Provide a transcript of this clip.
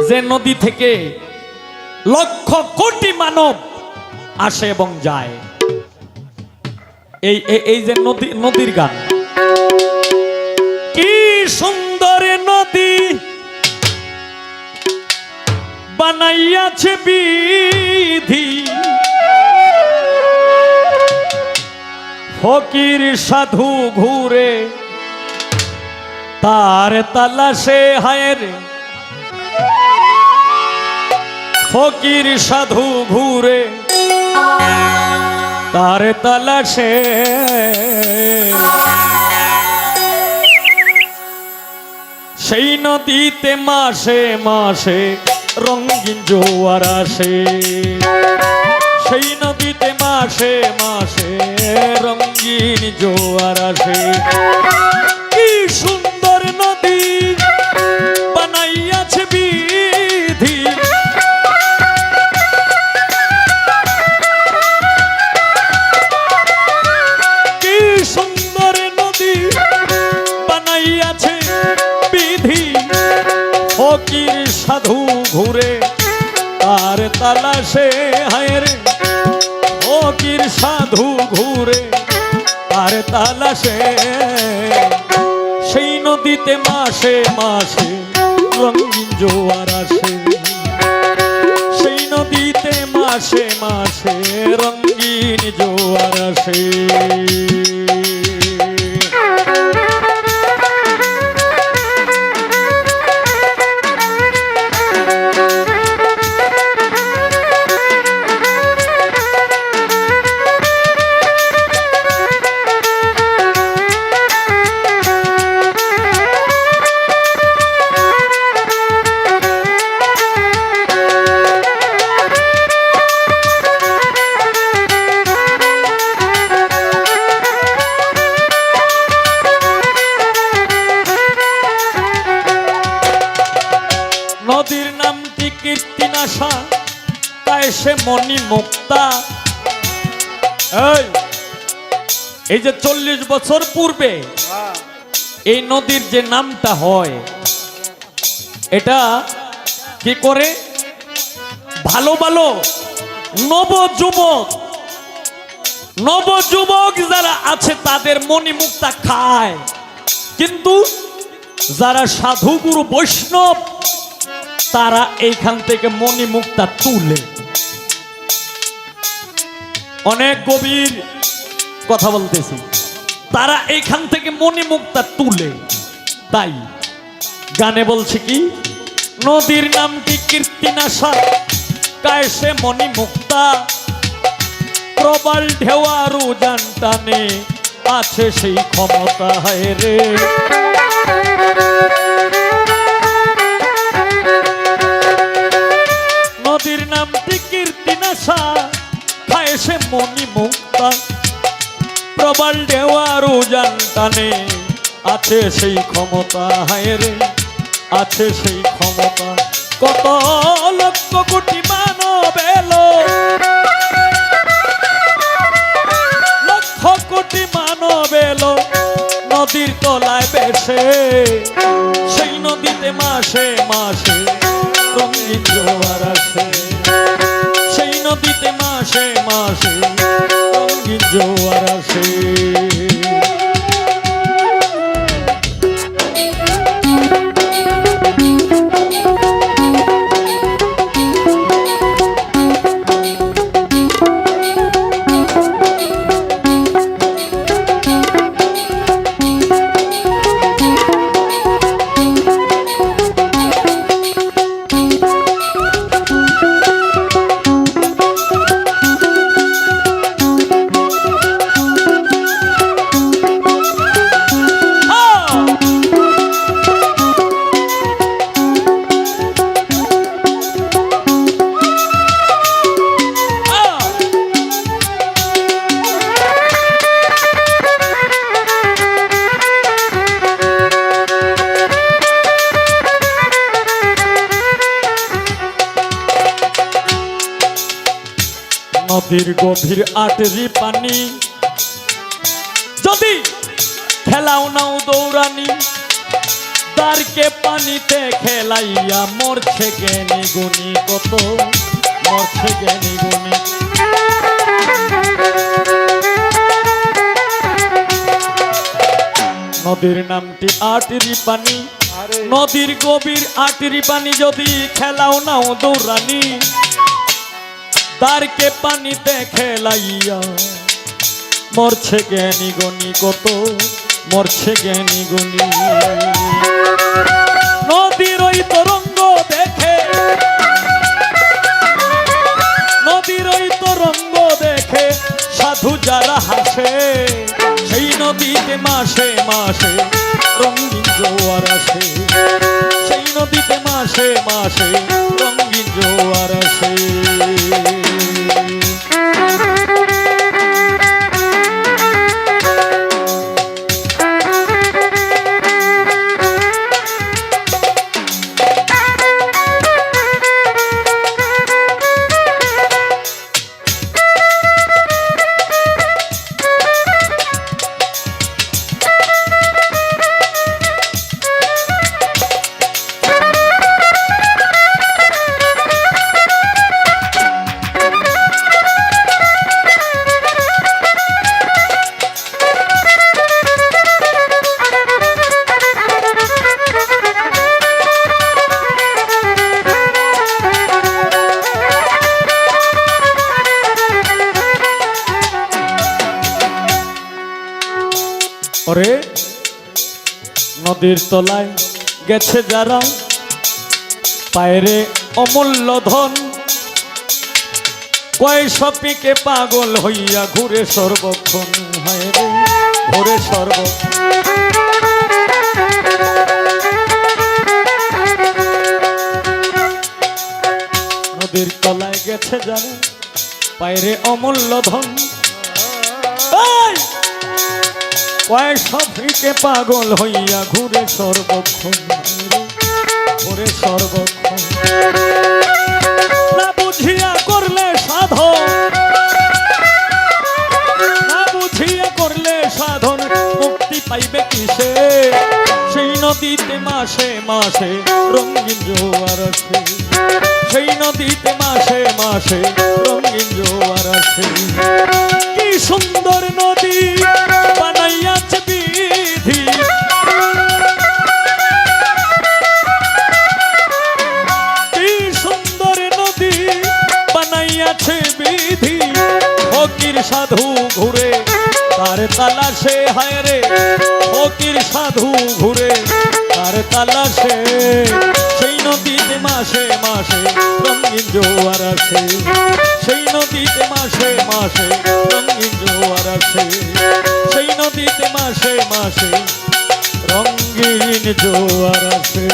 যে নদী থেকে লক্ষ কোটি মানব আসে এবং যায়। এই এই যে নদীর গান, কি সুন্দর নদী বানাইয়াছে বিধি, ফকির সাধু ঘুরে তার তালাশে, হায়ের ফকির সাধু ঘুরে তার তালাশে। সেই নদীতে মাসে মাসে রঙিন জোয়ার আসে, সেই নদীতে মাসে মাসে রঙিন জোয়ার আসে। কি সুন্দর নদী বানাইয়াছে বিধি, কি সুন্দর নদী বানাইয়াছে বিধি, ফকির সাধু ঘুরে তার তালাশে, হায়রে ফকির সাধু ঘুরে তার তালাশে। সেই নদীতে মাসে মাসে রঙিন জোয়ার আসে, সেই নদীতে মাসে মাসে রঙিন জোয়ার আসে। নদীর নামটি কীর্তিনাশা, তাই সে মণি মুক্তা। এই যে 40 বছর পূর্বে এই নদীর যে নামটা হয়, এটা কি করে ভালো ভালো নবযুবক যারা আছে তাদের মণি মুক্তা খায়, কিন্তু যারা সাধু গুরু বৈষ্ণব তারা এইখান থেকে মণি মুক্তা তুলে। অনেক গভীর কথা বলতেছি, তারা এইখান থেকে মণি মুক্তা তুলে। তাই গানে বলছে কি, নদীর নামটি কীর্তিনাশা, কায়সে মণি মুক্তা, প্রবল ঢেওয়ারু জানটানে আছে সেই ক্ষমতা, হায় রে নদীর নামটি কীর্তিনাশা, খায় সে মণি মুক্তা, প্রবল ঢেওয়ারু জানটানে আছে সেই ক্ষমতা, হায় রে আছে সেই ক্ষমতা। কত লক্ষ কোটি মানব এলো, লক্ষ কোটি মানব এলো নদীর তলায় বেশে, সেই নদীতে মাসে মাসে রঙিন জোয়ার আসে, সেই নদীতে মাসে মাসে রঙিন জোয়ার আসে। নদীর গভীর আটরি পানি, যদি খেলাও নাও দৌড়ানি, তারকে পানিতে খেলাইয়া মরছে জ্ঞানী গুণী কত, মরছে জ্ঞানী গুণী। নদীর নামটি আটরি পানি, নদীর গভীর আটরি পানি, যদি খেলাও নাও দৌড়ানি, তারকে পানিতে খেলাইয়া মরছে জ্ঞানী গুণী কত, মরছে জ্ঞানী গুণী। নদীর ওই তরঙ্গ দেখে, নদীর ওই তরঙ্গ দেখে সাধু যারা হাসে, সেই নদীতে মাসে মাসে রঙিন জোয়ার আসে, সেই নদীতে মাসে মাসে রঙিন জোয়ার আসে। ওরে নদীর তলায় গেছে যারা, পায়রে অমূল্য ধন, কয় সপিকে পাগল হইয়া ঘুরে সর্বক্ষণ, হায় রে ঘুরে সর্বক্ষণ। নদীর তলায় গেছে যারা, পায়রে অমূল্য ধন, কয় সপিকে পাগল হইয়া ঘুরে সর্বক্ষণ, ঘুরে সর্বক্ষণ। না বুঝিয়া করলে সাধন, না বুঝিয়া করলে সাধন, মুক্তি পাইবে কিসে, সেই নদীতে মাসে মাসে রঙিন জোয়ার আসে, সেই নদীতে মাসে মাসে রঙিন জোয়ার আসে। কি সুন্দর নদী বানাইয়াছে বিধি, কি সুন্দর নদী বানাইয়াছে বিধি, ফকির সাধু ঘুরে তার তালাশে, হায় রে ফকির সাধু ঘুরে তার তালাশে, সেই নদীতে মাসে মাসে রঙিন জোয়ার আসে, সেই নদীতে মাসে মাসে রঙিন জোয়ার আসে, সেই নদীতে মাসে মাসে রঙিন জোয়ার আসে।